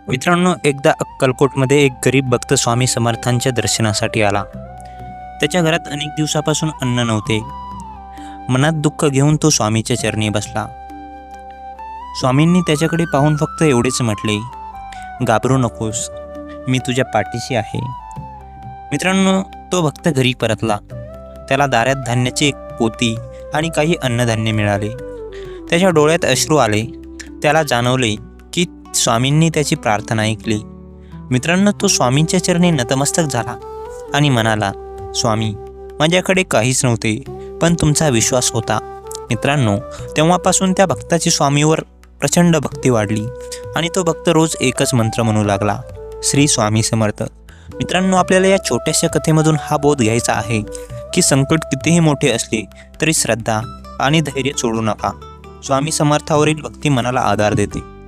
मित्रांनो, एकदा अक्कलकोटमध्ये एक गरीब भक्त स्वामी समर्थांच्या दर्शनासाठी आला. त्याच्या घरात अनेक दिवसापासून अन्न नव्हते. मनात दुःख घेऊन तो स्वामीच्या चरणी बसला. स्वामींनी त्याच्याकडे पाहून फक्त एवढेच म्हटले, घाबरू नकोस, मी तुझ्या पाठीशी आहे. मित्रांनो, तो भक्त घरी परतला. त्याला दारात धान्याची एक पोती आणि काही अन्नधान्य मिळाले. त्याच्या डोळ्यात अश्रू आले. त्याला जाणवले की स्वामींनी त्याची प्रार्थना ऐकली. मित्रांनो, तो स्वामींच्या चरणी नतमस्तक झाला आणि म्हणाला, स्वामी, माझ्याकडे काहीच नव्हते, पण तुमचा विश्वास होता. मित्रांनो, तेव्हापासून त्या भक्ताची स्वामीवर प्रचंड भक्ती वाढली आणि तो भक्त रोज एकच मंत्र म्हणू लागला, श्री स्वामी समर्थ. मित्रांनो, आपल्याला या छोट्याशा कथेमधून हा बोध घ्यायचा आहे की संकट कितीही मोठे असले तरी श्रद्धा आणि धैर्य सोडू नका. स्वामी समर्थावरील भक्ती मनाला आधार देते.